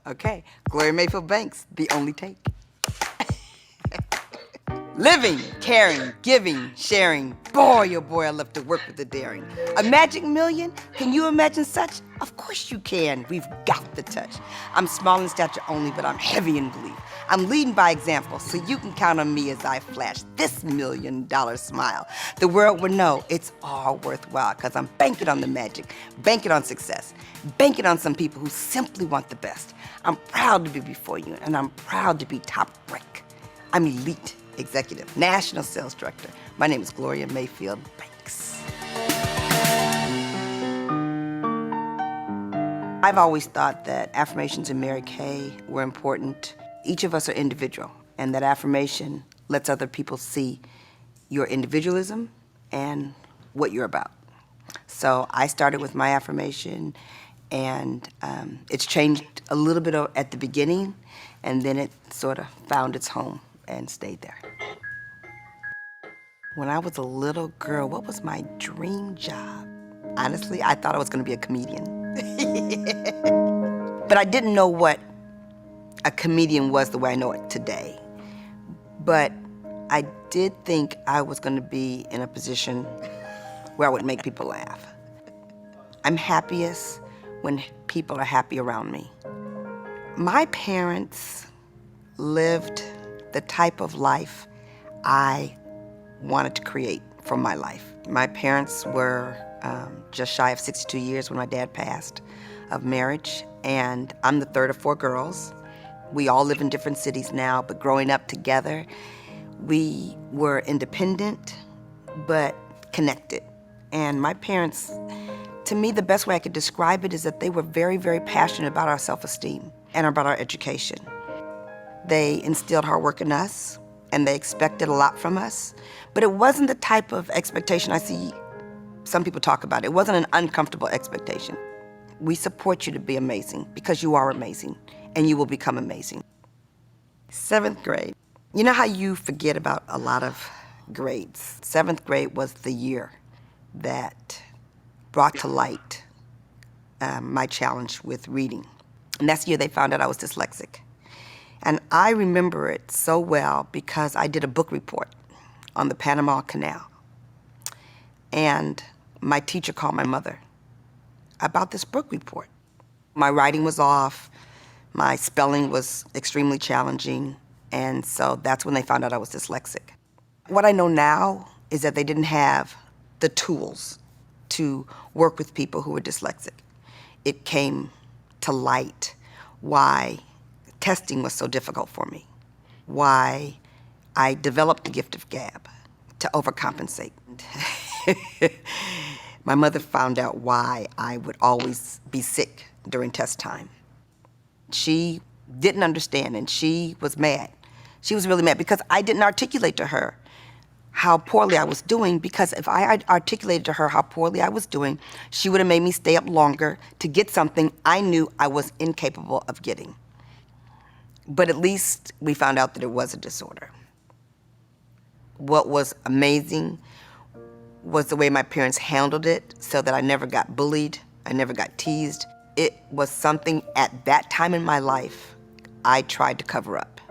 Okay, Gloria Mayfield Banks, the only take. Living, caring, giving, sharing. Boy, oh boy, I love to work with the daring. A magic million? Can you imagine such? Of course you can. We've got the touch. I'm small in stature only, but I'm heavy in belief. I'm leading by example, so you can count on me as I flash this $1 million smile. The world will know it's all worthwhile, because I'm banking on the magic, banking on success, banking on some people who simply want the best. I'm proud to be before you, and I'm proud to be top rank. I'm elite executive, national sales director. My name is Gloria Mayfield Banks. I've always thought that affirmations in Mary Kay were important. Each of us are individual, and that affirmation lets other people see your individualism and what you're about. So I started with my affirmation, and it's changed a little bit at the beginning, and then it sort of found its home and stayed there. When I was a little girl, what was my dream job? Honestly, I thought I was gonna be a comedian. But I didn't know what a comedian was the way I know it today. But I did think I was gonna be in a position where I would make people laugh. I'm happiest when people are happy around me. My parents lived the type of life I wanted to create for my life. My parents were just shy of 62 years when my dad passed of marriage, and I'm the third of 4 girls. We all live in different cities now, but growing up together, we were independent, but connected. And my parents, to me, the best way I could describe it is that they were very, very passionate about our self-esteem and about our education. They instilled hard work in us, and they expected a lot from us, but it wasn't the type of expectation I see some people talk about. It wasn't an uncomfortable expectation. We support you to be amazing because you are amazing, and you will become amazing. 7th grade. You know how you forget about a lot of grades? 7th grade was the year that brought to light my challenge with reading. And that's the year they found out I was dyslexic. And I remember it so well because I did a book report on the Panama Canal. And my teacher called my mother about this book report. My writing was off, my spelling was extremely challenging, and so that's when they found out I was dyslexic. What I know now is that they didn't have the tools to work with people who were dyslexic. It came to light why testing was so difficult for me, why I developed the gift of gab to overcompensate. My mother found out why I would always be sick during test time. She didn't understand, and she was mad. She was really mad because I didn't articulate to her how poorly I was doing, because if I had articulated to her how poorly I was doing, she would have made me stay up longer to get something I knew I was incapable of getting. But at least we found out that it was a disorder. What was amazing was the way my parents handled it, so that I never got bullied, I never got teased. It was something at that time in my life I tried to cover up.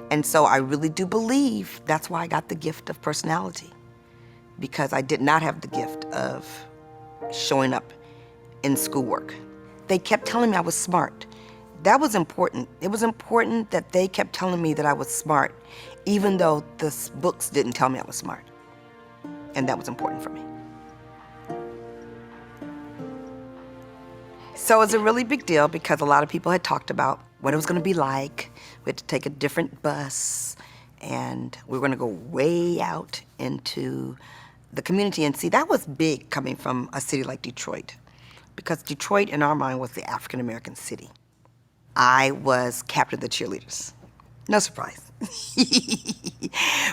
And so I really do believe that's why I got the gift of personality, because I did not have the gift of showing up in schoolwork. They kept telling me I was smart. That was important. It was important that they kept telling me that I was smart, even though the books didn't tell me I was smart. And that was important for me. So it was a really big deal because a lot of people had talked about what it was gonna be like. We had to take a different bus, and we were gonna go way out into the community. And see, that was big coming from a city like Detroit, because Detroit in our mind was the African-American city. I was captain of the cheerleaders. No surprise.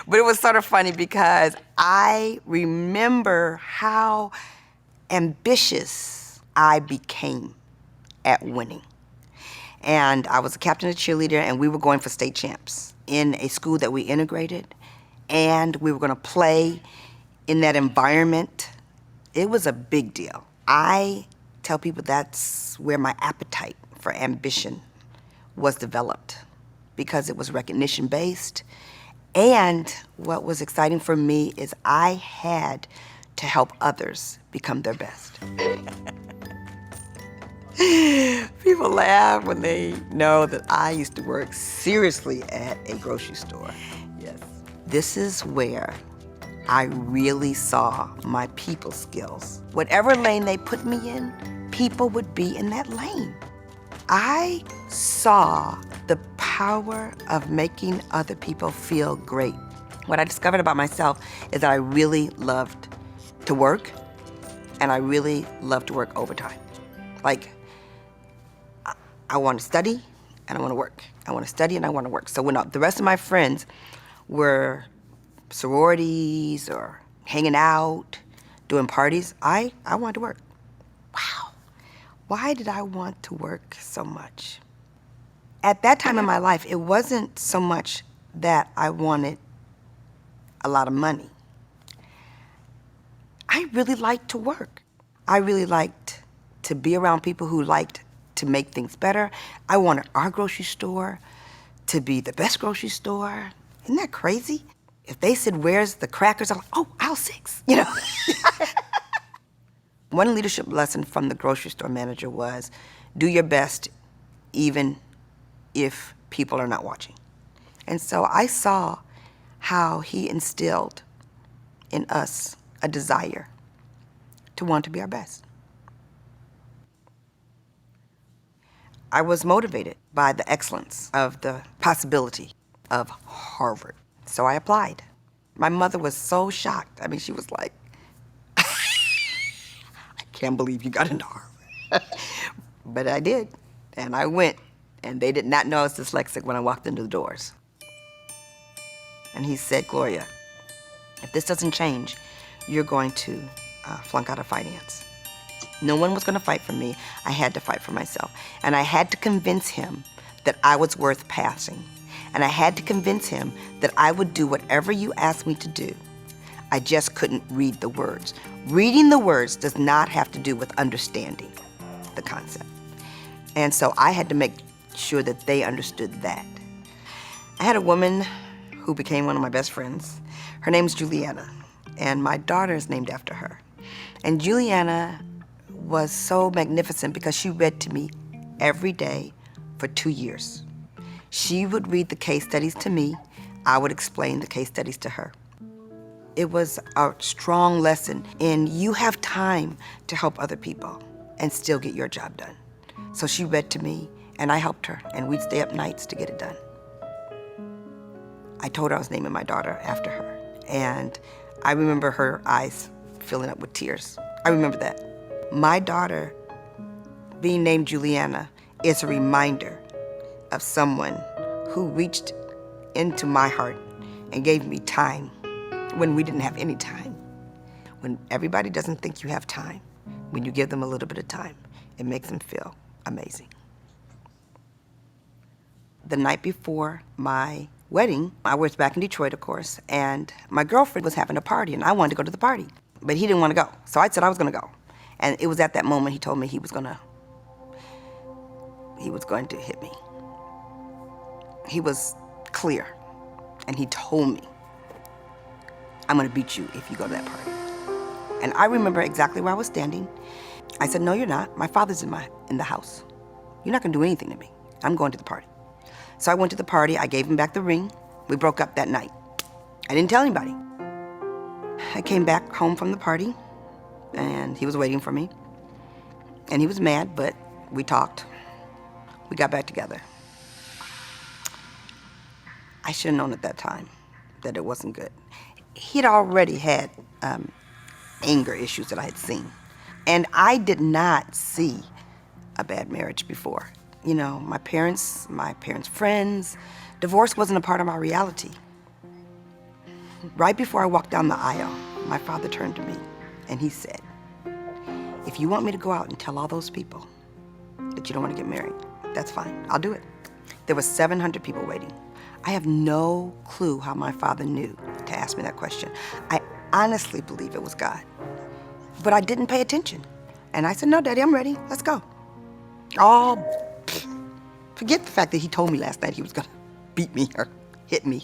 But it was sort of funny because I remember how ambitious I became at winning. And I was a captain of cheerleader, and we were going for state champs in a school that we integrated, and we were gonna play in that environment. It was a big deal. I tell people that's where my appetite for ambition was developed because it was recognition based. And what was exciting for me is I had to help others become their best. People laugh when they know that I used to work seriously at a grocery store. Yes. This is where I really saw my people skills. Whatever lane they put me in, people would be in that lane. I saw the power of making other people feel great. What I discovered about myself is that I really loved to work, and I really loved to work overtime. Like, I want to study and I want to work. I want to study and I want to work. So when the rest of my friends were sororities or hanging out, doing parties, I wanted to work. Wow. Why did I want to work so much? At that time in my life, it wasn't so much that I wanted a lot of money. I really liked to work. I really liked to be around people who liked to make things better. I wanted our grocery store to be the best grocery store. Isn't that crazy? If they said, where's the crackers? I'm like, oh, aisle 6, you know? One leadership lesson from the grocery store manager was, do your best even if people are not watching. And so I saw how he instilled in us a desire to want to be our best. I was motivated by the excellence of the possibility of Harvard. So I applied. My mother was so shocked. I mean, she was like, I can't believe you got into Harvard. But I did, and I went, and they did not know I was dyslexic when I walked into the doors. And he said, Gloria, if this doesn't change, you're going to flunk out of finance. No one was going to fight for me. I had to fight for myself. And I had to convince him that I was worth passing. And I had to convince him that I would do whatever you asked me to do. I just couldn't read the words. Reading the words does not have to do with understanding the concept. And so I had to make sure that they understood that. I had a woman who became one of my best friends. Her name's Juliana, and my daughter is named after her. And Juliana was so magnificent because she read to me every day for 2 years. She would read the case studies to me. I would explain the case studies to her. It was a strong lesson in you have time to help other people and still get your job done. So she read to me, and I helped her, and we'd stay up nights to get it done. I told her I was naming my daughter after her, and I remember her eyes filling up with tears. I remember that. My daughter being named Juliana is a reminder of someone who reached into my heart and gave me time when we didn't have any time. When everybody doesn't think you have time, when you give them a little bit of time, it makes them feel amazing. The night before my wedding, I was back in Detroit, of course, and my girlfriend was having a party, and I wanted to go to the party, but he didn't want to go. So I said I was going to go. And it was at that moment he told me he was going to hit me. He was clear, and he told me, I'm going to beat you if you go to that party. And I remember exactly where I was standing. I said, no, you're not. My father's in the house. You're not going to do anything to me. I'm going to the party. So I went to the party. I gave him back the ring. We broke up that night. I didn't tell anybody. I came back home from the party, and he was waiting for me. And he was mad, but we talked. We got back together. I should have known at that time that it wasn't good. He'd already had anger issues that I had seen. And I did not see a bad marriage before. You know, my parents' friends, divorce wasn't a part of my reality. Right before I walked down the aisle, my father turned to me and he said, if you want me to go out and tell all those people that you don't want to get married, that's fine, I'll do it. There were 700 people waiting. I have no clue how my father knew to ask me that question. I honestly believe it was God. But I didn't pay attention. And I said, no, Daddy, I'm ready, let's go. Forget the fact that he told me last night he was gonna beat me or hit me.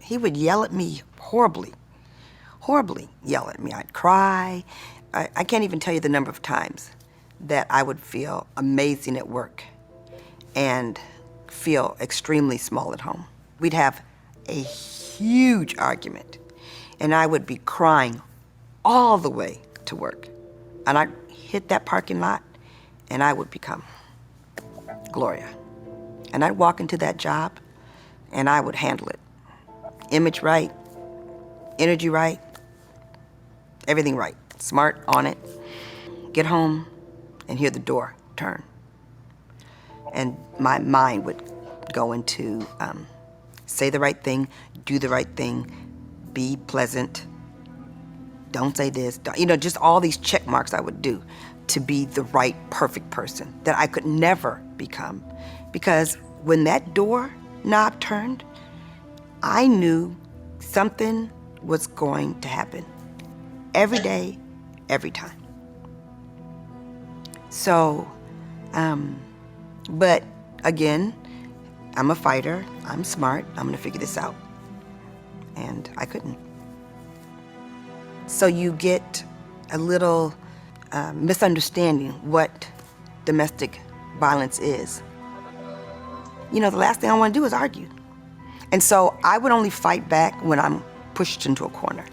He would yell at me horribly yell at me. I'd cry. I can't even tell you the number of times that I would feel amazing at work and feel extremely small at home. We'd have a huge argument, and I would be crying all the way to work. And I'd hit that parking lot, and I would become Gloria. And I'd walk into that job, and I would handle it. Image right, energy right, everything right. Smart on it. Get home and hear the door turn. And my mind would go into say the right thing, do the right thing, be pleasant, don't say this, just all these check marks I would do to be the right, perfect person that I could never become. Because when that door knob turned, I knew something was going to happen. Every day, every time. So, but again, I'm a fighter, I'm smart, I'm gonna figure this out. And I couldn't. So you get a little misunderstanding what domestic violence is. The last thing I want to do is argue. And so I would only fight back when I'm pushed into a corner.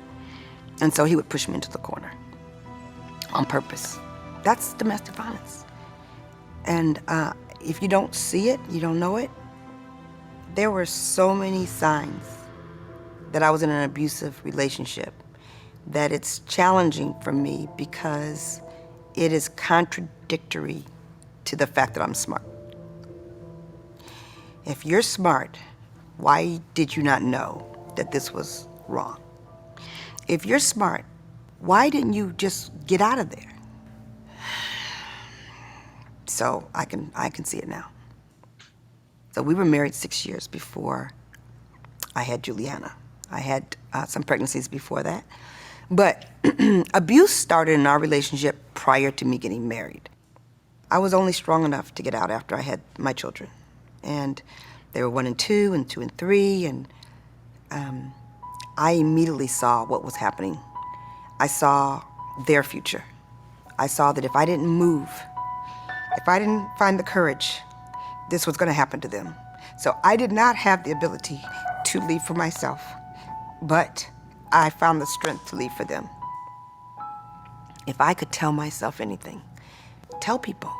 And so he would push me into the corner on purpose. That's domestic violence. And if you don't see it, you don't know it, there were so many signs that I was in an abusive relationship that it's challenging for me because it is contradictory to the fact that I'm smart. If you're smart, why did you not know that this was wrong? If you're smart, why didn't you just get out of there? So I can see it now. So we were married 6 years before I had Juliana. I had some pregnancies before that. But abuse started in our relationship prior to me getting married. I was only strong enough to get out after I had my children. And they were 1 and 2 and 2 and 3, and I immediately saw what was happening. I saw their future. I saw that if I didn't move, if I didn't find the courage, this was going to happen to them. So I did not have the ability to leave for myself, but I found the strength to leave for them. If I could tell myself anything, tell people.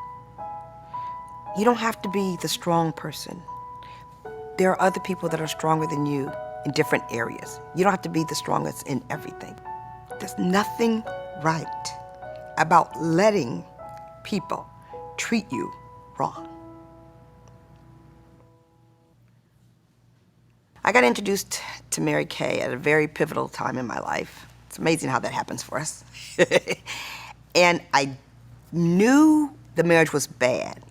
You don't have to be the strong person. There are other people that are stronger than you in different areas. You don't have to be the strongest in everything. There's nothing right about letting people treat you wrong. I got introduced to Mary Kay at a very pivotal time in my life. It's amazing how that happens for us. And I knew the marriage was bad,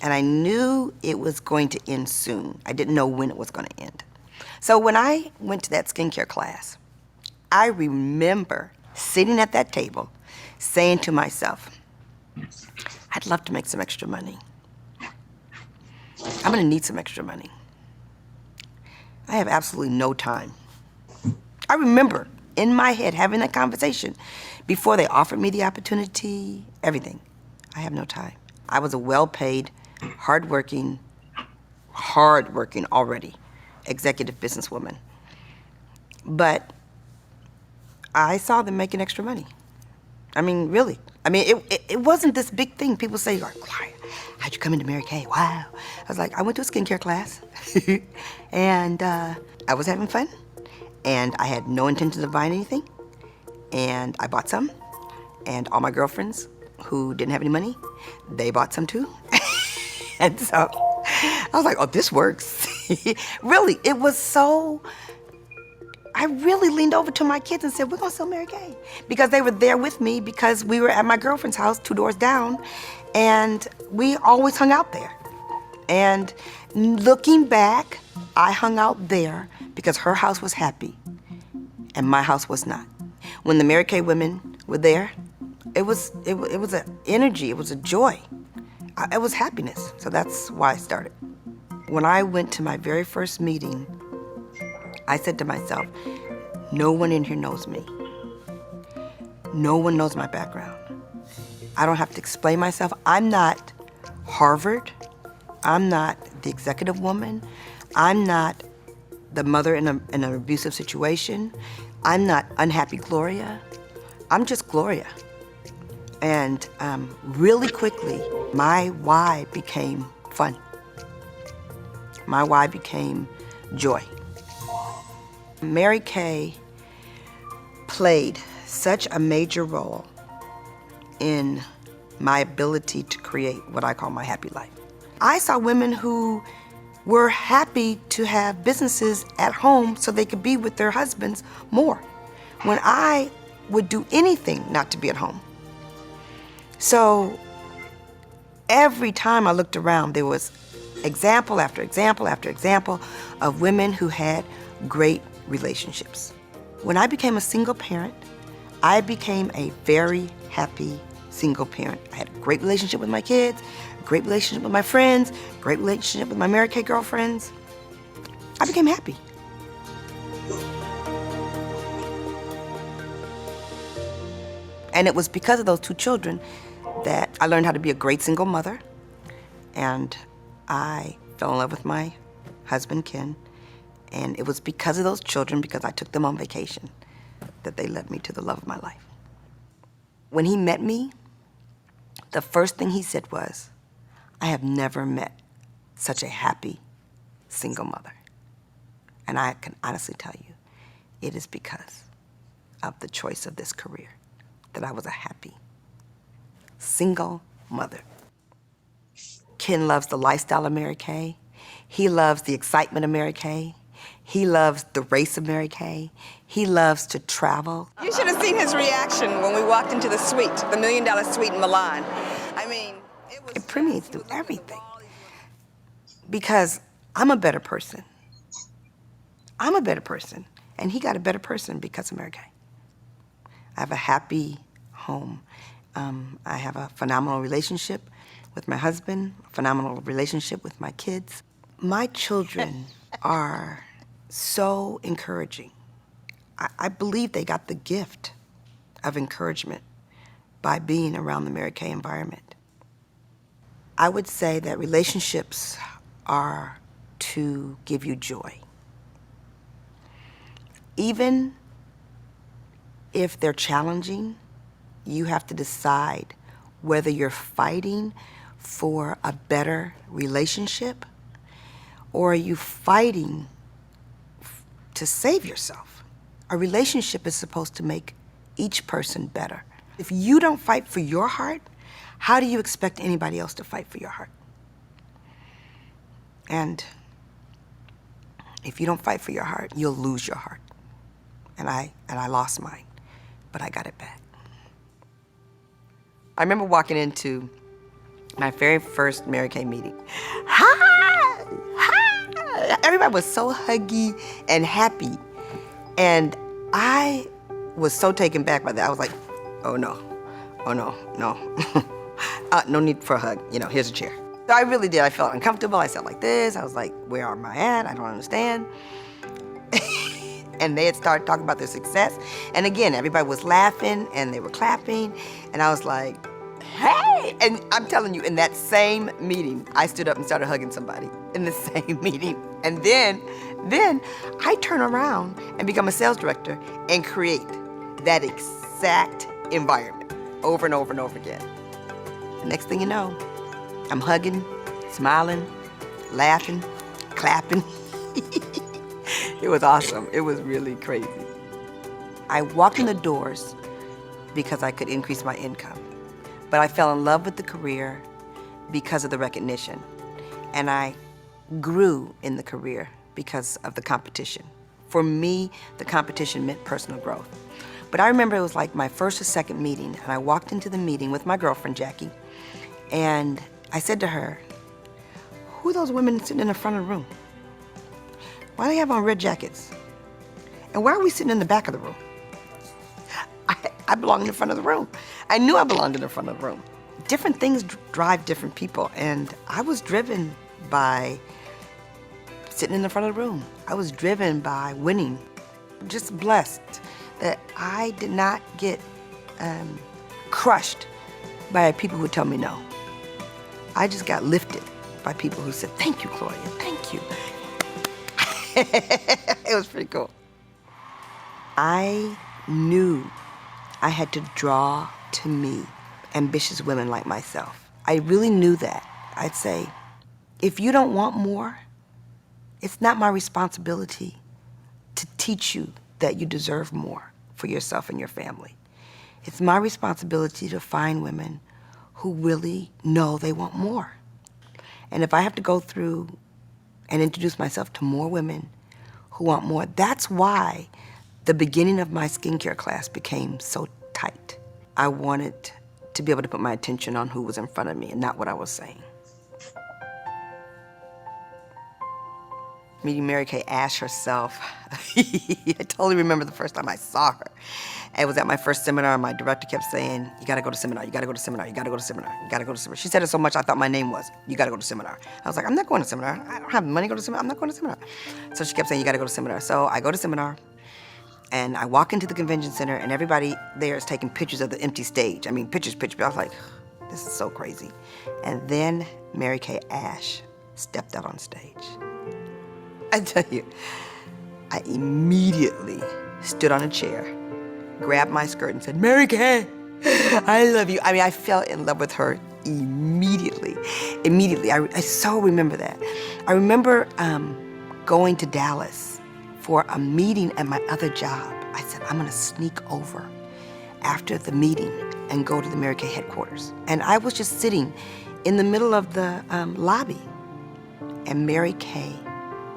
and I knew it was going to end soon. I didn't know when it was going to end. So when I went to that skincare class, I remember sitting at that table saying to myself, I'd love to make some extra money. I'm going to need some extra money. I have absolutely no time. I remember in my head having that conversation before they offered me the opportunity, everything. I have no time. I was a well-paid, hardworking already, executive businesswoman. But I saw them making extra money. I mean, really. I mean, it wasn't this big thing. People say, Gloria, how'd you come into Mary Kay? Wow. I was like, I went to a skincare class, and I was having fun, and I had no intention of buying anything, and I bought some, and all my girlfriends who didn't have any money, they bought some too. And so I was like, oh, this works. Really, it was so, I really leaned over to my kids and said, we're gonna sell Mary Kay. Because they were there with me because we were at my girlfriend's house 2 doors down, and we always hung out there. And looking back, I hung out there because her house was happy and my house was not. When the Mary Kay women were there, it was an energy, it was a joy. it was happiness. So that's why I started. When I went to my very first meeting, I said to myself, no one in here knows me. No one knows my background. I don't have to explain myself. I'm not Harvard. I'm not the executive woman. I'm not the mother in an abusive situation. I'm not unhappy Gloria. I'm just Gloria. And really quickly, my why became fun. My why became joy. Mary Kay played such a major role in my ability to create what I call my happy life. I saw women who were happy to have businesses at home so they could be with their husbands more, when I would do anything not to be at home. So every time I looked around, there was example after example after example of women who had great relationships. When I became a single parent, I became a very happy single parent. I had a great relationship with my kids, a great relationship with my friends, a great relationship with my Mary Kay girlfriends. I became happy. And it was because of those two children that I learned how to be a great single mother, and I fell in love with my husband, Ken. And it was because of those children, because I took them on vacation, that they led me to the love of my life. When he met me, the first thing he said was, I have never met such a happy single mother. And I can honestly tell you, it is because of the choice of this career that I was a happy single mother. Ken loves the lifestyle of Mary Kay. He loves the excitement of Mary Kay. He loves the race of Mary Kay. He loves to travel. You should have seen his reaction when we walked into the suite, the $1 million suite in Milan. I mean, it permeates through everything. Because I'm a better person. I'm a better person. And he got a better person because of Mary Kay. I have a happy home. I have a phenomenal relationship with my husband, a phenomenal relationship with my kids. My children are so encouraging. I believe they got the gift of encouragement by being around the Mary Kay environment. I would say that relationships are to give you joy. Even if they're challenging, you have to decide whether you're fighting for a better relationship or are you fighting to save yourself. A relationship is supposed to make each person better. If you don't fight for your heart, how do you expect anybody else to fight for your heart? And if you don't fight for your heart, you'll lose your heart. And I lost mine, but I got it back. I remember walking into my very first Mary Kay meeting. Hi! Hi! Everybody was so huggy and happy. And I was so taken back by that. I was like, oh no, no. No need for a hug, here's a chair. So I really did, I felt uncomfortable. I sat like this. I was like, where am I at? I don't understand. And they had started talking about their success. And again, everybody was laughing and they were clapping. And I was like, hey! And I'm telling you, in that same meeting, I stood up and started hugging somebody in the same meeting. And then I turn around and become a sales director and create that exact environment over and over and over again. The next thing you know, I'm hugging, smiling, laughing, clapping. It was awesome. It was really crazy. I walked in the doors because I could increase my income. But I fell in love with the career because of the recognition. And I grew in the career because of the competition. For me, the competition meant personal growth. But I remember it was like my first or second meeting, and I walked into the meeting with my girlfriend, Jackie, and I said to her, who are those women sitting in the front of the room? Why do they have on red jackets? And why are we sitting in the back of the room? I belong in the front of the room. I knew I belonged in the front of the room. different things drive different people, and I was driven by sitting in the front of the room. I was driven by winning. Just blessed that I did not get crushed by people who tell me no. I just got lifted by people who said, thank you, Gloria, thank you. It was pretty cool. I knew I had to draw to me ambitious women like myself. I really knew that. I'd say, if you don't want more, it's not my responsibility to teach you that you deserve more for yourself and your family. It's my responsibility to find women who really know they want more. And if I have to go through and introduce myself to more women who want more, that's why the beginning of my skincare class became so tight. I wanted to be able to put my attention on who was in front of me and not what I was saying. Meeting Mary Kay Ash herself, I totally remember the first time I saw her. It was at my first seminar, and my director kept saying, you gotta go to seminar, you gotta go to seminar, you gotta go to seminar, you gotta go to seminar. She said it so much I thought my name was, you gotta go to seminar. I was like, I'm not going to seminar. I don't have money to go to seminar, I'm not going to seminar. So she kept saying, you gotta go to seminar. So I go to seminar, and I walk into the convention center, and everybody there is taking pictures of the empty stage. I mean, pictures. I was like, this is so crazy. And then Mary Kay Ash stepped out on stage. I tell you, I immediately stood on a chair, grabbed my skirt and said, Mary Kay, I love you. I mean, I fell in love with her immediately. I so remember that. I remember going to Dallas for a meeting at my other job. I said, I'm gonna sneak over after the meeting and go to the Mary Kay headquarters. And I was just sitting in the middle of the lobby, and Mary Kay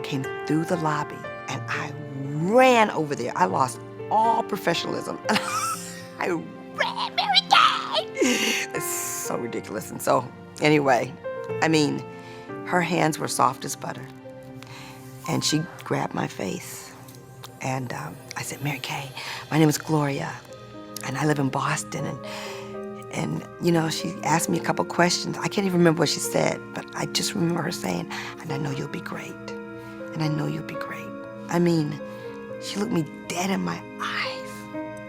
came through the lobby, and I ran over there. I lost all professionalism. I ran, Mary Kay! It's so ridiculous. And so, anyway, I mean, her hands were soft as butter. And she grabbed my face, and I said, Mary Kay, my name is Gloria, and I live in Boston, and you know, she asked me a couple questions. I can't even remember what she said, but I just remember her saying, and I know you'll be great. And I know you'll be great. I mean, she looked me dead in my eyes,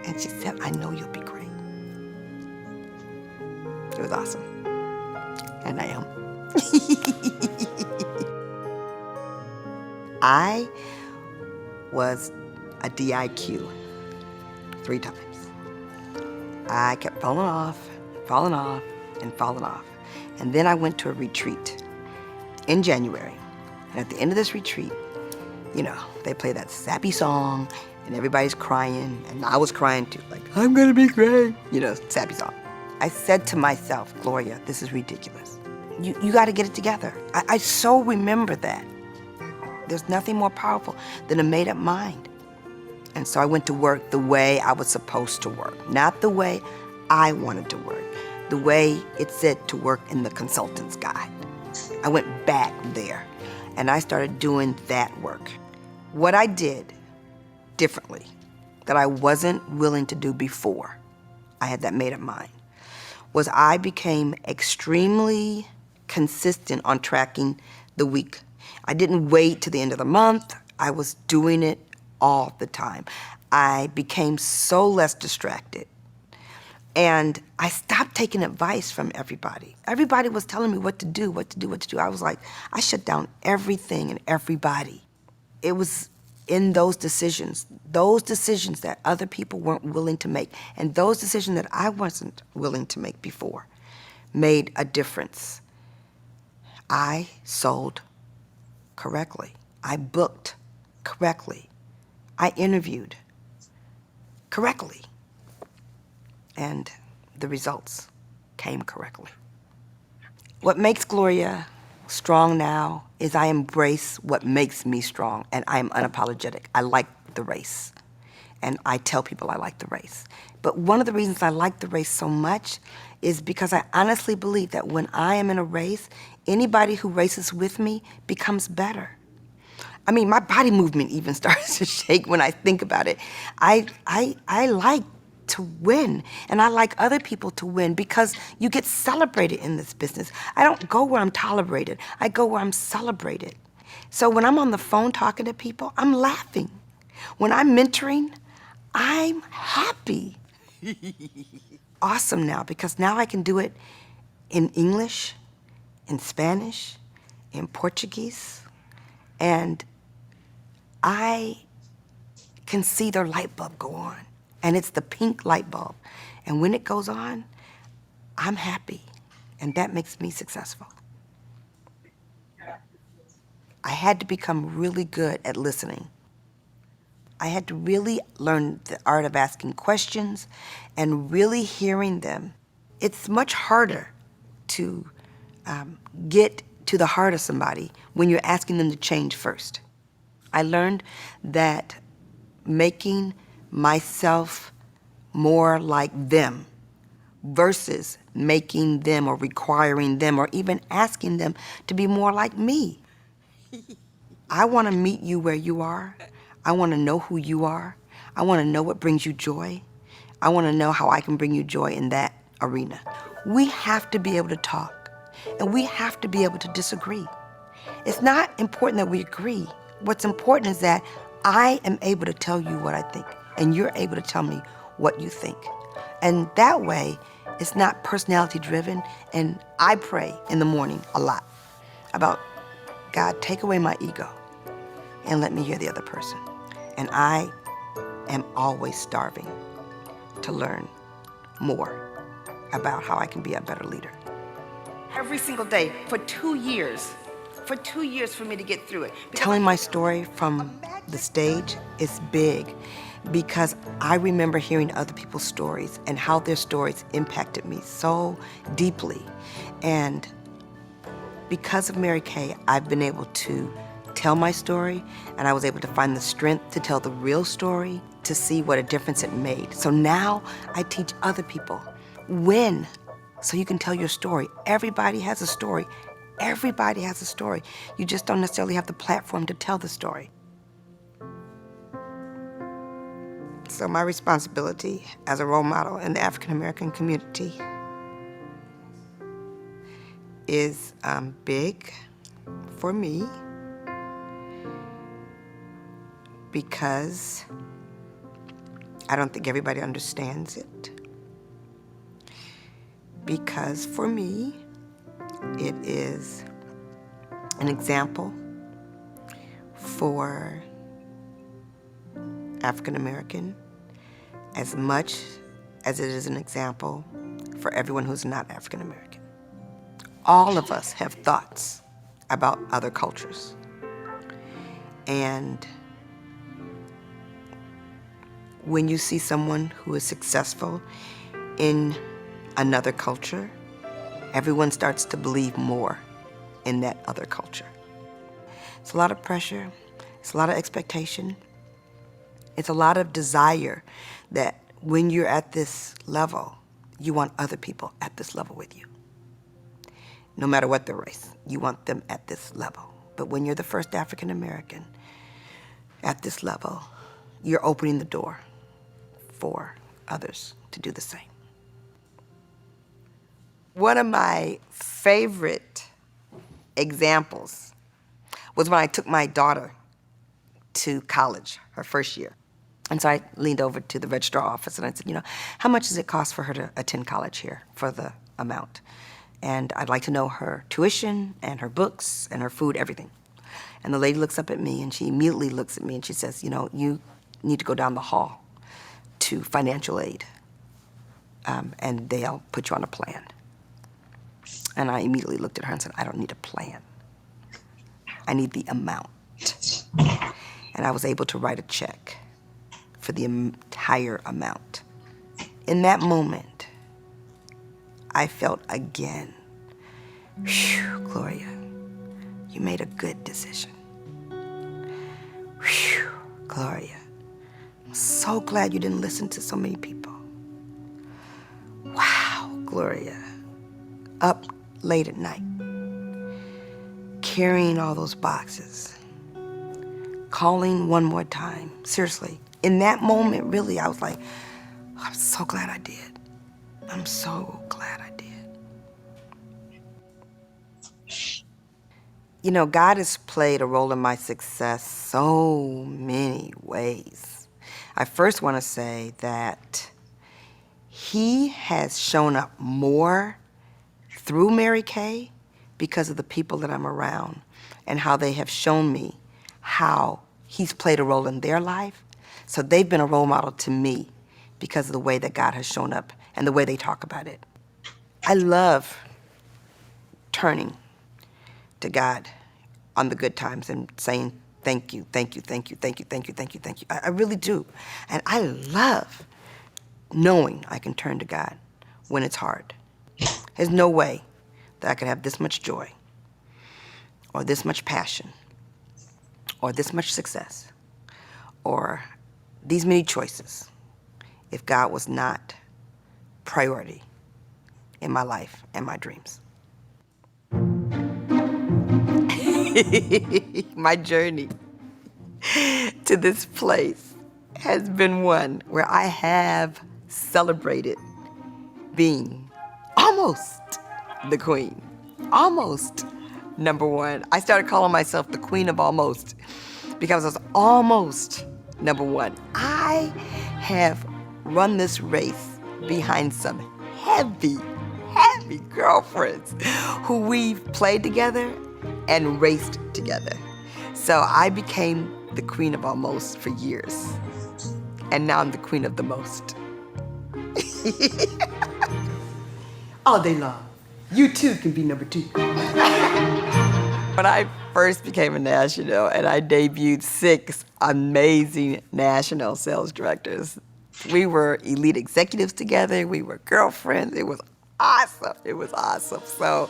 and she said, I know you'll be great. It was awesome. And I am. I was a DIQ 3 times. I kept falling off, and falling off. And then I went to a retreat in January. And at the end of this retreat, you know, they play that sappy song, and everybody's crying, and I was crying too, like, I'm gonna be great, you know, sappy song. I said to myself, Gloria, this is ridiculous. You gotta get it together. I so remember that. There's nothing more powerful than a made-up mind. And so I went to work the way I was supposed to work, not the way I wanted to work, the way it said to work in the consultant's guide. I went back there, and I started doing that work. What I did differently that I wasn't willing to do before I had that made-up mind was I became extremely consistent on tracking the week. I didn't wait to the end of the month. I was doing it all the time. I became so less distracted. And I stopped taking advice from everybody. Everybody was telling me what to do. I was like, I shut down everything and everybody. It was in those decisions that other people weren't willing to make, and those decisions that I wasn't willing to make before made a difference. I sold correctly. I booked correctly. I interviewed correctly. And the results came correctly. What makes Gloria strong now is I embrace what makes me strong, and I am unapologetic. I like the race, and I tell people I like the race. But one of the reasons I like the race so much is because I honestly believe that when I am in a race, anybody who races with me becomes better. I mean, my body movement even starts to shake when I think about it. I like to win, and I like other people to win because you get celebrated in this business. I don't go where I'm tolerated. I go where I'm celebrated. So when I'm on the phone talking to people, I'm laughing. When I'm mentoring, I'm happy. Awesome now, because now I can do it in English, in Spanish, in Portuguese, and I can see their light bulb go on. And it's the pink light bulb. And when it goes on, I'm happy. And that makes me successful. I had to become really good at listening. I had to really learn the art of asking questions and really hearing them. It's much harder to get to the heart of somebody when you're asking them to change first. I learned that making myself more like them versus making them or requiring them or even asking them to be more like me. I want to meet you where you are. I want to know who you are. I want to know what brings you joy. I want to know how I can bring you joy in that arena. We have to be able to talk, and we have to be able to disagree. It's not important that we agree. What's important is that I am able to tell you what I think, and you're able to tell me what you think. And that way, it's not personality driven, and I pray in the morning a lot about, God, take away my ego and let me hear the other person. And I am always starving to learn more about how I can be a better leader. Every single day for 2 years. For 2 years for me to get through it. Telling my story from the stage is big because I remember hearing other people's stories and how their stories impacted me so deeply. And because of Mary Kay, I've been able to tell my story, and I was able to find the strength to tell the real story, to see what a difference it made. So now I teach other people, win, so you can tell your story. Everybody has a story. Everybody has a story. You just don't necessarily have the platform to tell the story. So my responsibility as a role model in the African American community is big for me because I don't think everybody understands it. Because for me, it is an example for African American as much as it is an example for everyone who's not African American. All of us have thoughts about other cultures. And when you see someone who is successful in another culture, everyone starts to believe more in that other culture. It's a lot of pressure. It's a lot of expectation. It's a lot of desire that when you're at this level, you want other people at this level with you. No matter what the race, you want them at this level. But when you're the first African American at this level, you're opening the door for others to do the same. One of my favorite examples was when I took my daughter to college, her first year. And so I leaned over to the registrar office and I said, you know, how much does it cost for her to attend college here for the amount? And I'd like to know her tuition and her books and her food, everything. And the lady looks up at me and she immediately looks at me and she says, you know, you need to go down the hall to financial aid and they'll put you on a plan. And I immediately looked at her and said, I don't need a plan. I need the amount. And I was able to write a check for the entire amount. In that moment, I felt again, whew, Gloria, you made a good decision. Whew, Gloria, I'm so glad you didn't listen to so many people. Wow, Gloria, up late at night, carrying all those boxes, calling one more time. Seriously, in that moment, really, I was like, I'm so glad I did. I'm so glad I did. You know, God has played a role in my success so many ways. I first want to say that He has shown up more through Mary Kay because of the people that I'm around and how they have shown me how He's played a role in their life. So they've been a role model to me because of the way that God has shown up and the way they talk about it. I love turning to God on the good times and saying, thank you, thank you, thank you, thank you, thank you, thank you, thank you. I really do. And I love knowing I can turn to God when it's hard. There's no way that I could have this much joy or this much passion or this much success or these many choices if God was not priority in my life and my dreams. My journey to this place has been one where I have celebrated being almost the queen, almost number one. I started calling myself the queen of almost because I was almost number one. I have run this race behind some heavy girlfriends who we've played together and raced together. So I became the queen of almost for years. And now I'm the queen of the most. All day long. You too can be number two. When I first became a national and I debuted 6 amazing national sales directors, we were elite executives together, we were girlfriends, it was awesome, it was awesome. So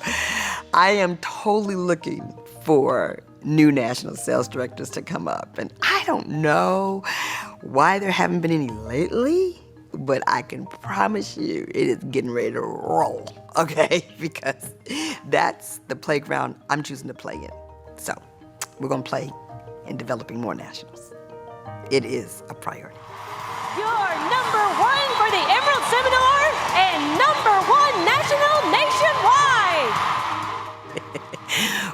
I am totally looking for new national sales directors to come up. And I don't know why there haven't been any lately, but I can promise you it is getting ready to roll, okay? Because that's the playground I'm choosing to play in. So we're gonna play in developing more nationals. It is a priority. You're number 1 for the Emerald Seminar and number 1 national nationwide.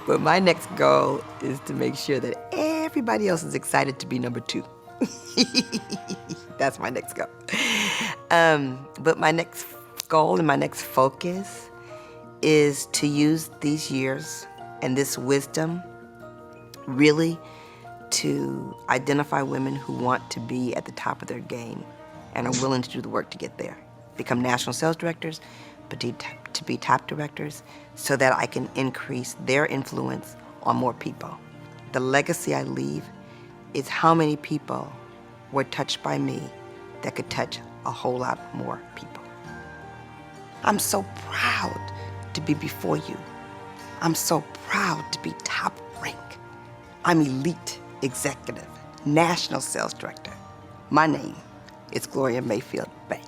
But my next goal is to make sure that everybody else is excited to be number 2. That's my next goal. But my next goal and my next focus is to use these years and this wisdom really to identify women who want to be at the top of their game and are willing to do the work to get there. Become national sales directors, but to be top directors so that I can increase their influence on more people. The legacy I leave is how many people were touched by me that could touch a whole lot more people. I'm so proud to be before you. I'm so proud to be top rank. I'm elite executive, national sales director. My name is Gloria Mayfield Banks.